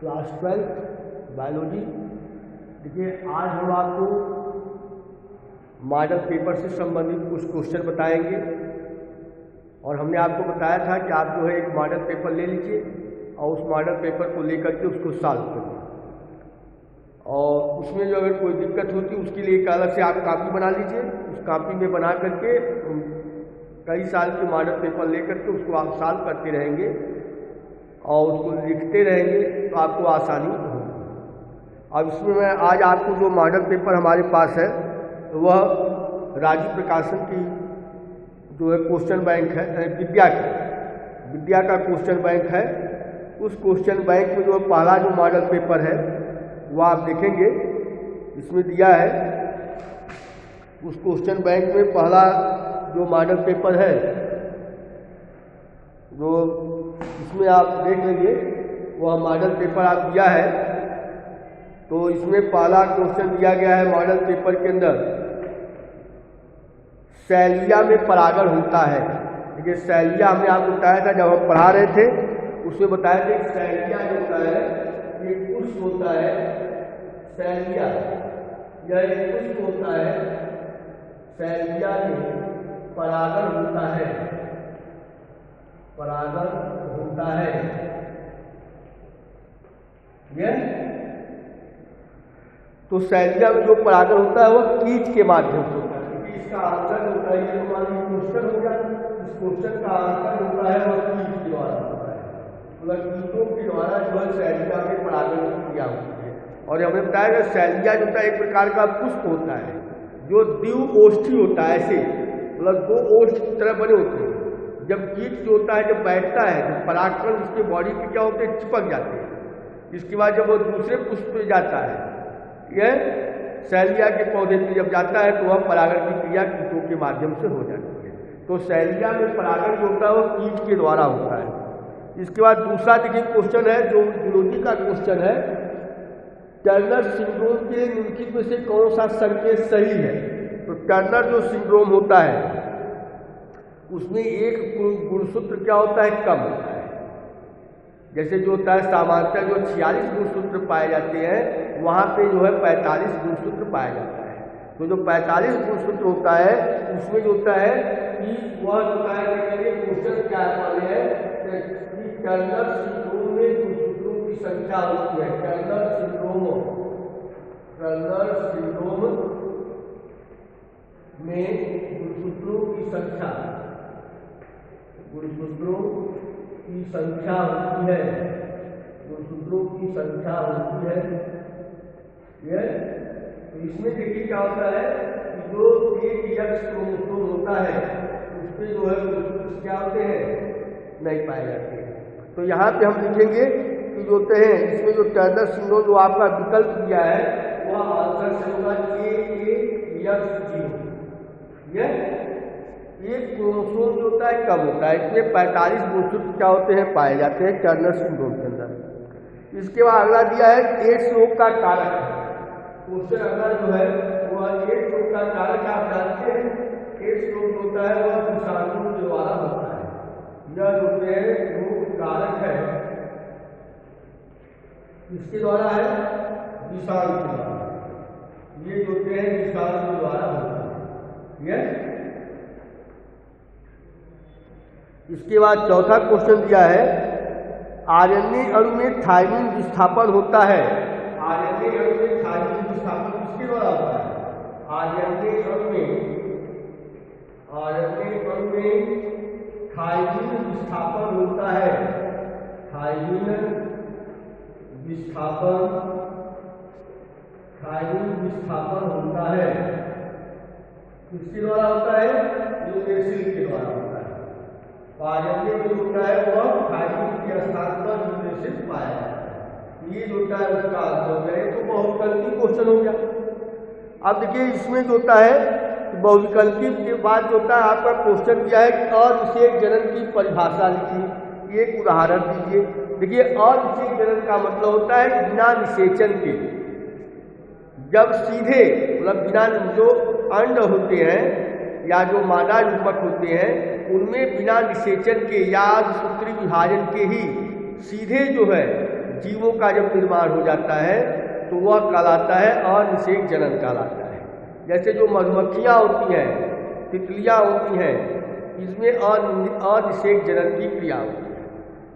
Class 12 biology. देखिए आज हम आपको मॉडल पेपर से संबंधित कुछ क्वेश्चन बताएंगे और हमने आपको बताया था कि आप जो है एक मॉडल पेपर ले लीजिए और उस मॉडल पेपर को लेकर के उसको सॉल्व करिए और उसमें जो अगर कोई दिक्कत होती है उसके लिए एक अलग से आप कॉपी बना लीजिए। उस कॉपी में बना करके कई साल के मॉडल पेपर लेकर के उसको आप सॉल्व करते रहेंगे और उसको लिखते रहेंगे तो आपको आसानी होगी। अब इसमें मैं आज आपको जो मॉडल पेपर हमारे पास है तो वह राजीव प्रकाशन की जो है क्वेश्चन बैंक है, विद्या का क्वेश्चन बैंक है। उस क्वेश्चन बैंक में जो पहला जो मॉडल पेपर है वो आप देखेंगे इसमें दिया है। उस क्वेश्चन बैंक में पहला जो मॉडल पेपर है जो इसमें आप देख लेंगे वह मॉडल पेपर आप दिया है। तो इसमें पहला क्वेश्चन दिया गया है मॉडल पेपर के अंदर, शैलिया में परागण होता है। देखिए शैलिया हमने आपको बताया था जब हम पढ़ा रहे थे, उसमें बताया था कि शैलिया जो होता है ये पुष्प होता है। शैलिया यह एक पुष्प होता है, शैलिया में परागण होता है, परागण होता है। यह तो शैलिया में जो परागण होता है वह कीट के माध्यम से होता है, क्योंकि इसका आंसर होता है, ये हमारी क्वेश्चन हो गया, इस क्वेश्चन का आंसर होता है वह कीट के द्वारा होता है। मतलब कीटों के द्वारा जो है शैलिया में परागण की क्रिया होती है। और हमने बताया कि शैलिया जो होता है एक प्रकार का पुष्प होता है जो द्विओष्ठी होता है, ऐसे मतलब दो ओष्ठ की तरह बने होते हैं। जब कीट जो होता है जब बैठता है तो परागकण उसके बॉडी पे क्या होते हैं, चिपक जाते हैं। इसके बाद जब वो दूसरे पुष्प पे जाता है, यह शैलिया के पौधे पे जब जाता है तो वह परागण की क्रिया कीटों के माध्यम से हो जाती है। तो शैलिया में परागण जो होता है वो कीट के द्वारा होता है। इसके बाद दूसरा देखिए क्वेश्चन है जो जूलॉजी का क्वेश्चन है, टर्नर सिंड्रोम के निम्नलिखित में से कौन सा संकेत सही है। तो टर्नर जो सिंड्रोम होता है उसमें एक गुणसूत्र क्या होता है, कम होता है। जैसे जो होता है सामान्यतः जो 46 गुणसूत्र पाए जाते हैं वहाँ पे जो है 45 गुणसूत्र पाया जाता है। तो जो 45 गुणसूत्र होता है उसमें जो होता है कि वह होता है क्वेश्चन क्या वाले है कि टर्नर सिंड्रोम में गुणसूत्रों की संख्या होती है। टर्नर सिंड्रोम में गुणसूत्रों की संख्या होती है, गुणसूत्रों की संख्या होती है। ये तो इसमें देखिए क्या होता है कि जो एक एक्स क्रोमोसोम होता है उसमें जो है गुणसूत्र क्या होते हैं, नहीं पाए जाते हैं। तो यहाँ पे हम लिखेंगे कि जो होते हैं इसमें जो टर्नर सिंड्रोम जो आपका विकल्प दिया है वह आंसर से होगा यह एक क्रोमोसोम जो होता है कम होता है, इसमें 45 गुणसूत्र क्या होते हैं, पाए जाते हैं टर्नर सिंड्रोम के अंदर। इसके बाद अगला दिया है एड्स रोग का कारक। क्वेश्चन अगला जो है वह एड्स रोग का कारक आप जानते हैं। एड्स रोग होता है वह विषाणु के द्वारा होता है। यह जो है रोग कारक है इसके द्वारा है, विषाणु के द्वारा। ये जो है विषाणु के द्वारा होता है। यह इसके बाद चौथा क्वेश्चन दिया है आरएनए अणु में थायमिन विस्थापन होता है। आरएनए अणु में थायमिन विस्थापन किसके द्वारा होता है, आरएनए अणु में थायमिन विस्थापन होता है। थायमिन विस्थापन होता है किसके द्वारा होता है, यूरेसिल के द्वारा होता है। आरएनए जो होता है वह थायमिन के स्थान पर यूरेसिल पाया जाता है। ये जो होता है उसका आंसर हो गया। तो बहुविकल्पी क्वेश्चन हो गया। अब देखिए इसमें जो होता है बहुविकल्पी के बाद जो होता है आपका क्वेश्चन दिया है कि अविशेष जनन की परिभाषा लिखिए। एक उदाहरण दीजिए। देखिए अविशेष जनन का मतलब होता है बिना निषेचन के, जब सीधे मतलब बिना जो अंड होते हैं या जो मादा युग्मक होते हैं उनमें बिना निषेचन के या सूत्री विभाजन के ही सीधे जो है जीवों का जब निर्माण हो जाता है तो वह कहलाता है अनिषेक जनन कहलाता है। जैसे जो मधुमक्खियाँ होती हैं, तितलियाँ होती हैं, इसमें अनिषेक जनन की क्रिया होती है।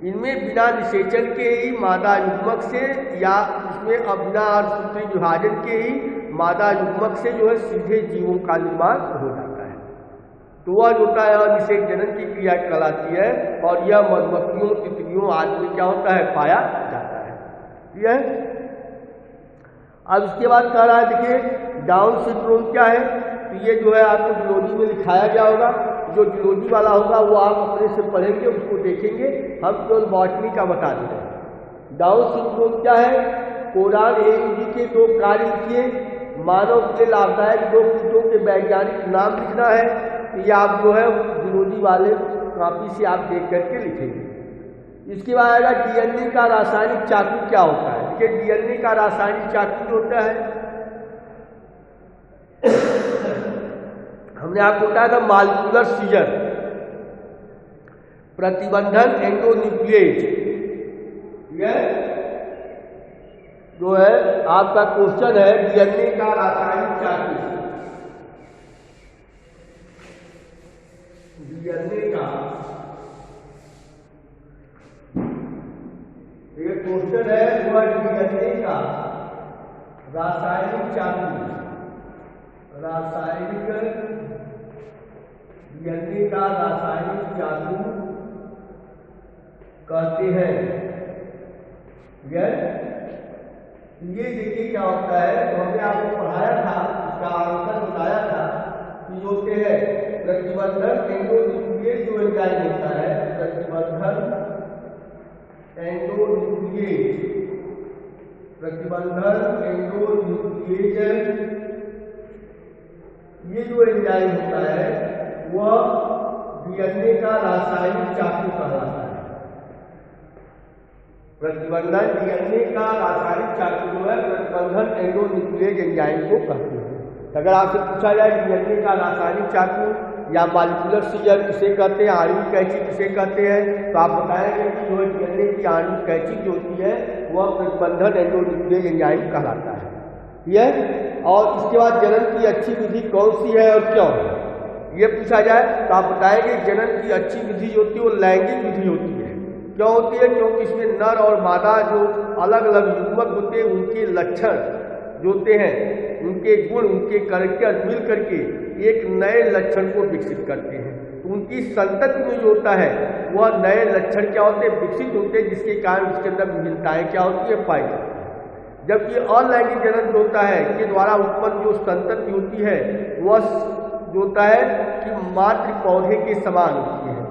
इनमें बिना निषेचन के ही मादा युग्मक से या इसमें बिना सूत्री विभाजन के ही मादा युग्मक से जो है सीधे जीवों का निर्माण हो जाता है। तो वह जो होता है अनिषेक जनन की क्रिया कहलाती है और यह मधुमक्खियों, तितलियों आदि में क्या होता है, पाया जाता है। ठीक है। अब इसके बाद कह रहा है, देखिए डाउन सिंड्रोम क्या है। तो ये जो है आपको जूलॉजी में लिखाया गया होगा, जो जूलॉजी वाला होगा वो आप अपने से पढ़ेंगे, उसको देखेंगे। हम केवल बॉटनी का बता दे रहे हैं। डाउन सिंड्रोम क्या है, कोडान AUG के 2 कार्य लिखिए। मानव के लिए लाभदायक 2 कीटों के वैज्ञानिक नाम लिखना है। तो ये आप जो है जूलॉजी वाले कॉपी से आप देख करके लिखेंगे। इसके बाद आएगा DNA का रासायनिक चाकू क्या होता है। देखिए DNA का रासायनिक चाकू जो होता है, हमने आपको बताया था मॉलिक्यूलर सीजर, प्रतिबंधन एंडोन्यूक्लिएज। जो है आपका क्वेश्चन है DNA का रासायनिक चाकू। DNA का ये क्वेश्चन है, वह DNA का रासायनिक चाकू, रासायनिक DNA का रासायनिक चाकू कहते हैं। ये देखिए क्या होता है, तो हमने आपको पढ़ाया था, इसका आंसर बताया था कि होते हैं प्रतिबंधन एंडोन्यूक्लिएज जो एंजाइम होता है, प्रतिबंधन एंडोन्यूक्लिएज, प्रतिबंधन एंडोन्यूक्लिएज ये जो एंजाइम होता है वह DNA का रासायनिक चाकू कहलाता है। प्रतिबंधन DNA का रासायनिक चाकू जो है प्रतिबंधन एंडोन्यूक्लिएज एंजाइम को कहते हैं। अगर आपसे पूछा जाए DNA का रासायनिक चाकू या मॉलिक्यूलर सीजर किसे कहते हैं, आणविक कैंची किसे कहते हैं, तो आप बताएंगे कि जो DNA की आणविक कैंची जो होती है वह प्रतिबंधन एंडोन्यूक्लिएज एंजाइम कहलाता है। ठीक। और इसके बाद जनन की अच्छी विधि कौन सी है और क्यों है, ये पूछा जाए तो आप बताएंगे जनन की अच्छी विधि जो होती है वो लैंगिक विधि होती है। क्यों होती है, क्योंकि इसमें नर और मादा जो अलग अलग युग्मक होते हैं उनके लक्षण जो होते हैं, उनके गुण, उनके कैरेक्टर मिल करके एक नए लक्षण को विकसित करते हैं। तो उनकी संतति में जो होता है वह नए लक्षण क्या होते हैं, विकसित होते हैं, जिसके कारण उसके अंदर विभिन्नताएं क्या होती है, पाई जाती है। जबकि अलैंगिक जनन जो होता है के द्वारा उत्पन्न जो संतति होती है वह जो होता है कि मातृ पौधे के समान होती है,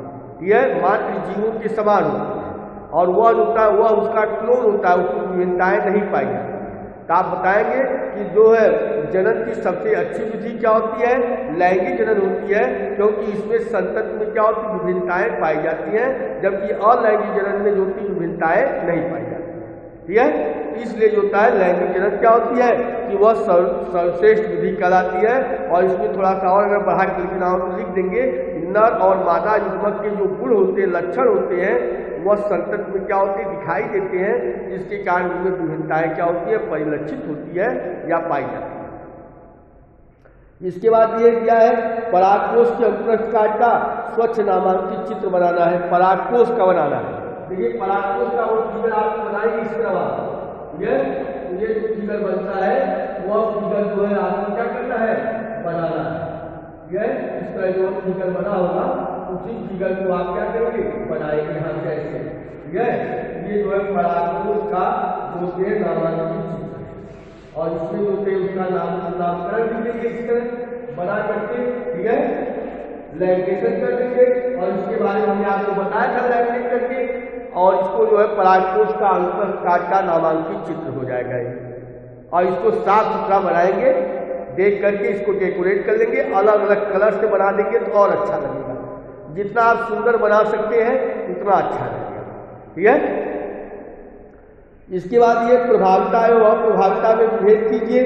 यह मातृ जीवों के समान होती है और वह जो होता है वह उसका क्लोन होता है, उसकी विभिन्नताएं नहीं पाई जाती। तो आप बताएंगे कि जो है जनन की सबसे अच्छी विधि क्या होती है, लैंगिक जनन होती है, क्योंकि इसमें संतति में क्या होती है, विभिन्नताएं पाई जाती हैं, जबकि अलैंगिक जनन में जो होती विभिन्नताएं नहीं पाई जाती। ठीक है। इसलिए जो होता है लैंगिक जनन क्या होती है कि वह सर्वश्रेष्ठ विधि कहलाती है। और इसमें थोड़ा सा और अगर बढ़ा के लिखना हो तो लिख देंगे, नर और मादा युग्मक के जो गुण होते हैं, लक्षण होते हैं, वह संतति में क्या होते हैं, दिखाई देते हैं, जिसके कारण उनमें विभिन्नताएं क्या होती है, परिलक्षित होती है या पाई जाती है। इसके बाद ये दिया है परागकोश के अंतरिक्ष काट का स्वच्छ नामांकित चित्र बनाना है, परागकोश का बनाना है। देखिए परागकोश का वो फिगर आप बनाएंगे इस तरह, ये जो फिगर बनता है वह फिगर जो है आपको क्या करना है, बनाना है। यह इस तरह जो फिगर बना होगा उसी फिगर को आप क्या करेंगे, बनाएंगे हम जैसे। ये जो है परागकोश का जो है नामांकित चित्र है और इसमें जो है उसका नामकरण भी देंगे इस तरह बना करके। ठीक है, लैमिनेशन कर देंगे और इसके बारे में हमने आपको बताया था लैमिनेट करके, और इसको जो है परागकोश का अंतरिक्ष का नामांकित चित्र हो जाएगा ये। और इसको साफ सुथरा बनाएंगे, देख करके इसको डेकोरेट कर लेंगे, अलग अलग कलर से बना देंगे तो और अच्छा लगेगा। जितना आप सुंदर बना सकते हैं उतना अच्छा लगेगा। ठीक है। इसके बाद ये प्रभाविता है, वह प्रभाविता में भेद कीजिए,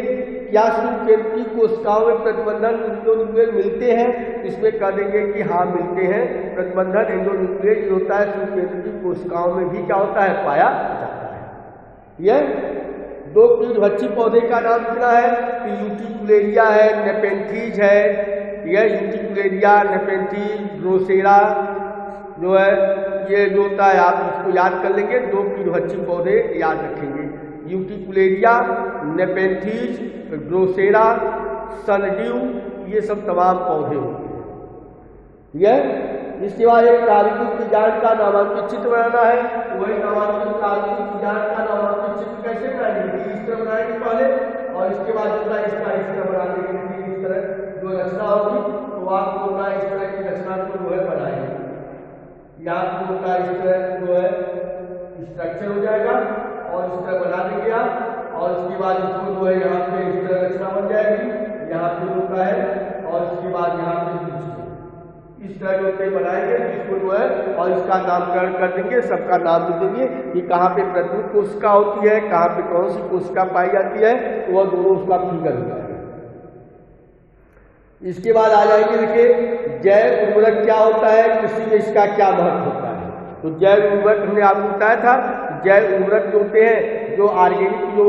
क्या सुकेंद्रीय कोशिकाओं में प्रतिबंधन एंडोन्यूक्लिएज मिलते हैं, इसमें कह देंगे कि हाँ मिलते हैं। प्रतिबंधन एंडोन्यूक्लिएज जो होता है सुकेंद्रीय कोशिकाओं में भी क्या होता है, पाया जाता है। यह दो कीटभक्षी पौधे का नाम कितना है कि यूटिकुलेरिया है, नेपेंथीज है, यह यूटिकुलेरिया, नेपेंथीज, ड्रोसेरा जो है ये जो होता है आप इसको याद कर लेंगे। दो कीटभक्षी पौधे याद रखेंगे, यूटिकुलेरिया, नेपेंथीज, ड्रोसेरा, सनड्यू, ये सब तमाम पौधे होते हैं। यह इसके बाद एक प्राकृतिक विज्ञान का नामांकित चित्र बनाना है। वही नामांकित प्राकृतिक विज्ञान का नामांकित चित्र कैसे बनाएंगे, इस तरह बनाएंगे पहले, और इसके बाद जो है इसका इस तरह बना देंगे। इस तरह जो रचना होगी तो आपको होगा इस तरह की रचना को जो है बनाएंगे। यहाँ को होगा इस तरह जो है स्ट्रक्चर हो जाएगा और इस तरह बना देंगे आप, और इसके बाद इसको जो है यहाँ पे इस तरह रचना बन जाएगी, यहाँ पे होता है, और इसके बाद यहाँ पे इस तरह जो पे बनाएंगे इसको जो है, और इसका नामकरण कर देंगे, सबका नाम लिख देंगे कि कहाँ पे प्रतिरूप कोशिका होती है, कहाँ पे कौन सी कोशिका पाई जाती है, तो वह दोनों उसका फिगर हो जाएगा। इसके बाद आ जाएंगे, देखिए जैव उर्वरक क्या होता है, कृषि में इसका क्या महत्व होता है। तो जैव उर्वरक हमने आपको बताया था, जैव उर्वरक जो होते हैं, जो ऑर्गेनिक जो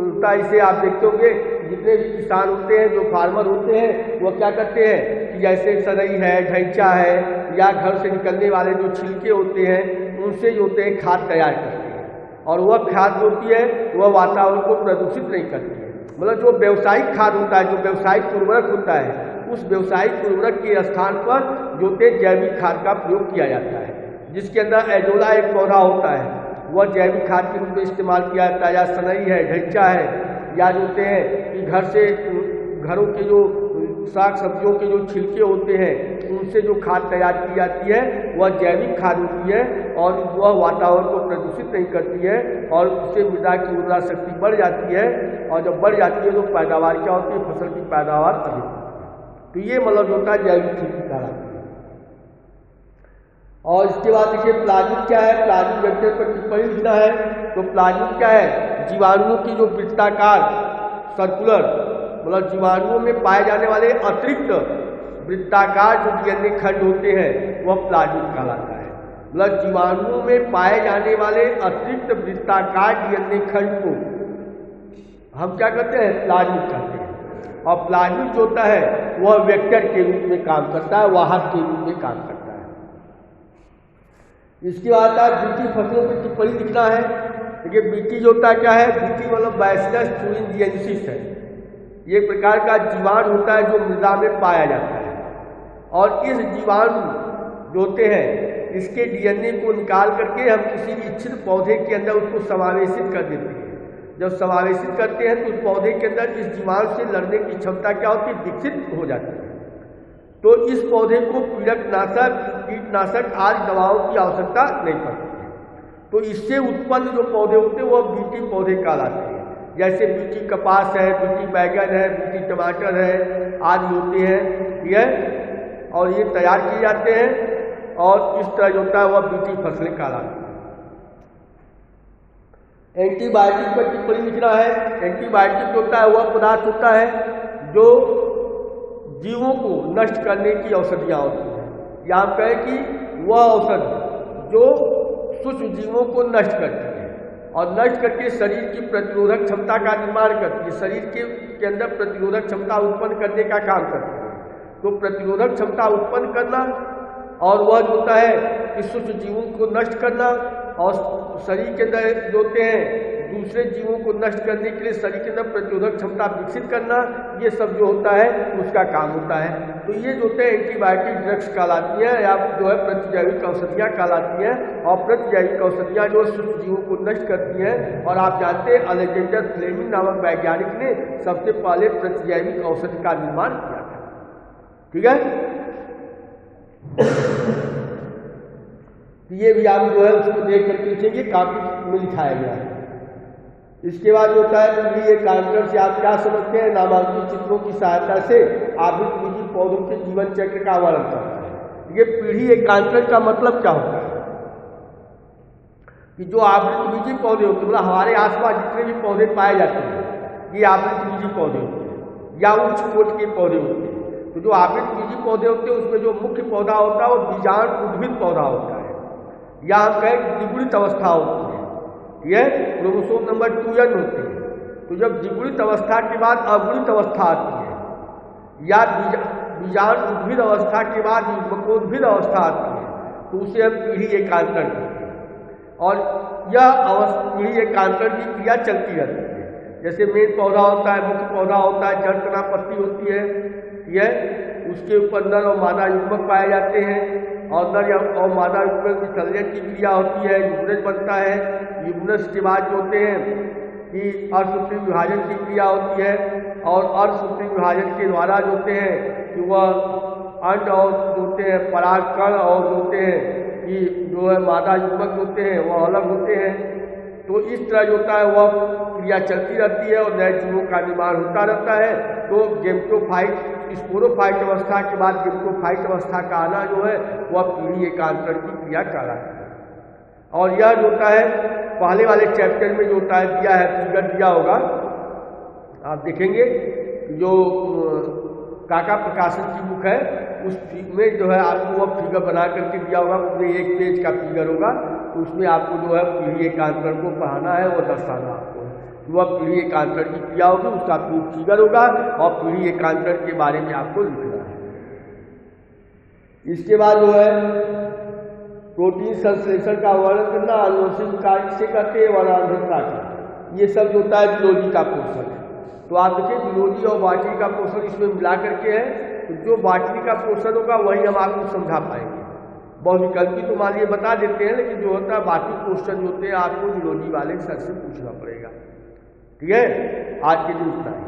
होता है, इसे आप देखते होंगे जितने भी किसान होते हैं, जो फार्मर होते हैं, वो क्या करते हैं कि जैसे सनई है, ढैंचा है, या घर से निकलने वाले जो छिलके होते हैं, उनसे जो होते हैं खाद तैयार करते हैं, और वह खाद जो होती है वह वातावरण को प्रदूषित नहीं करती है। मतलब जो व्यावसायिक खाद होता है, जो व्यावसायिक उर्वरक होता है, उस व्यावसायिक उर्वरक के स्थान पर जो जैविक खाद का प्रयोग किया जाता है, जिसके अंदर एजोला एक पौधा होता है, वह जैविक खाद के रूप में इस्तेमाल किया जाता है। या सनई है, ढैंचा है, या जो होते हैं कि घर से घरों के जो साग सब्जियों के जो छिलके होते हैं, उनसे जो खाद तैयार की जाती है वह जैविक खाद होती है, और वह वातावरण को प्रदूषित नहीं करती है, और उससे मृदा की उर्वरा शक्ति बढ़ जाती है, और जब बढ़ जाती है तो पैदावार क्या होती है, फसल की पैदावार अधिक होती है। तो ये मतलब होता है जैविक खेती कहलाती है। और इसके बाद देखिए प्लाज्मिक क्या है, प्लाज्मिक वेक्टर पर टिप्पणी लिखना है। तो प्लाज्मिक क्या है, जीवाणुओं की जो वृत्ताकार सर्कुलर, मतलब जीवाणुओं में पाए जाने वाले अतिरिक्त वृत्ताकार जो डीएनए खंड होते हैं वह प्लाज्मिक कहलाता है। मतलब जीवाणुओं में पाए जाने वाले अतिरिक्त वृत्ताकार डीएनए खंड को हम क्या कहते हैं, प्लाज्मिक कहते हैं। और प्लाज्मिक जो होता है वह वेक्टर के रूप में काम करता है, वाहक के रूप में काम करता है। इसके बाद बीटी फसलों पर टिप्पणी लिखना है। देखिए बीटी जो होता है क्या है, बीटी मतलब बैसिलस thuringiensis है। ये एक प्रकार का जीवाणु होता है जो मृदा में पाया जाता है, और इस जीवाणु जो होते हैं इसके डीएनए को निकाल करके हम किसी भी इच्छित पौधे के अंदर उसको समावेशित कर देते हैं। जब समावेशित करते हैं तो उस पौधे के अंदर इस जीवाणु से लड़ने की क्षमता क्या होती है, विकसित हो जाती है। तो इस पौधे को पीड़कनाशक, कीटनाशक आदि दवाओं की आवश्यकता नहीं पड़ती है। तो इससे उत्पन्न जो पौधे होते हैं वह बीटी पौधे कहलाते हैं। जैसे बीटी कपास है, बीटी बैगन है, बीटी टमाटर है आदि होते हैं, यह और ये तैयार किए जाते हैं, और इस तरह जो होता है वह बीटी फसलें कहलाती हैं। एंटीबायोटिक पर टिप्पणी लिखना है। एंटीबायोटिक होता है वह पदार्थ होता है जो जीवों को नष्ट करने की औषधियाँ होती हैं, या हम कहें कि वह औषधि जो सूक्ष्म जीवों को नष्ट करती है और नष्ट करके शरीर की प्रतिरोधक क्षमता का निर्माण करती है, शरीर के अंदर प्रतिरोधक क्षमता उत्पन्न करने का काम करती है। तो प्रतिरोधक क्षमता उत्पन्न करना और वह जो होता है कि सूक्ष्म जीवों को नष्ट करना, और शरीर के अंदर जो होते हैं दूसरे जीवों को नष्ट करने के लिए शरीर के अंदर प्रतिरोधक क्षमता विकसित करना, ये सब जो होता है उसका काम होता है। तो ये जो होते हैं एंटीबायोटिक ड्रग्स कहलाती हैं, या जो है प्रतिजैविक औषधियाँ कहलाती हैं। और प्रतिजैविक औषधियाँ जो सूक्ष्म जीवों को नष्ट करती हैं, और आप जानते हैं अलेक्जेंडर फ्लेमिंग नामक वैज्ञानिक ने सबसे पहले प्रतिजैविक औषधि का निर्माण किया था। ठीक है, ये भी आप जो है उसको देख करके लिखेंगे, काफी में लिखाया गया है। इसके बाद जो होता है पीढ़ी एकांकरण से आप क्या समझते हैं, नामांकित चित्रों की सहायता से आवृत बीजी पौधों के जीवन चक्र का वर्णन करता है। ये पीढ़ी एकांकरण का मतलब क्या होता है कि जो आवृत बीजी पौधे होते हैं, मतलब हमारे आसपास जितने भी पौधे पाए जाते हैं ये आवृत बीजी पौधे होते हैं या उच्च कोटि के पौधे होते हैं। तो जो आवृत बीजी पौधे होते हैं उसमें जो मुख्य पौधा होता है वो बीजांड उद्भिद पौधा होता है, या हम कहें द्विगुणित अवस्था होती है। यह क्रोमोसोम नंबर 2n होते हैं। तो जब द्विगुणित अवस्था के बाद अगुणित अवस्था आती है या बीजाणुद्भिद अवस्था के बाद युग्मकोद्भिद अवस्था आती है तो उसे हम पीढ़ी एकांतरण कहते हैं। और यह पीढ़ी एकांतरण की क्रिया चलती रहती है। जैसे मेन पौधा होता है, मुख्य पौधा होता है, जड़ तना पत्ती होती है, यह उसके ऊपर नर और मादा युग्मक पाए जाते हैं और नर और मादा युग्मक की संलयन की क्रिया होती है, युग्मनज बनता है। युग्मनज के बाद जो होते हैं कि अर्धसूत्री विभाजन की क्रिया होती है और अर्धसूत्री विभाजन के द्वारा जो होते हैं कि वह अंड और होते हैं परागकण और होते हैं कि जो है मादा युग्मक होते हैं वह अलग होते हैं। तो इस तरह जो होता है वह क्रिया चलती रहती है और नए जीवों का निर्माण होता रहता है। तो गेमेटोफाइट, स्पोरोफाइट अवस्था के बाद गेमेटोफाइट अवस्था का आना जो है वह पीढ़ी एकांतरण की क्रिया कहलाती है। और यह जो होता है पहले वाले चैप्टर में जो होता है दिया है, फिगर दिया होगा, आप देखेंगे जो काका प्रकाशन की बुक है उस में जो है आपको वह फिगर बना करके दिया होगा, पूरे 1 पेज का फिगर होगा। तो उसमें आपको जो है पीढ़ी एकांतरण को पढ़ाना है और दर्शाना आपको है। वह पीढ़ी एकांतरण की क्रिया होगी, उसका फिगर होगा और पीढ़ी एकांतरण के बारे में आपको लिखना है। इसके बाद जो है प्रोटीन संश्लेषण का वर्णन करना, आनुवंशिक कार्य से करते हैं वर्णांधता का, ये सब जो होता है बिलोजी का पोषण है। तो आप देखिए बिलोजी और बाटरी का पोषण इसमें मिला करके है। तो जो बाटरी का पोषण होगा वही हम आपको समझा पाएंगे। बहुविकल्पी तो मान लीजिए बता देते हैं, लेकिन जो होता है बाकी पोषण जो होते हैं आपको बिलोजी वाले सर से पूछना पड़ेगा। ठीक है, आज के दिन इतना है।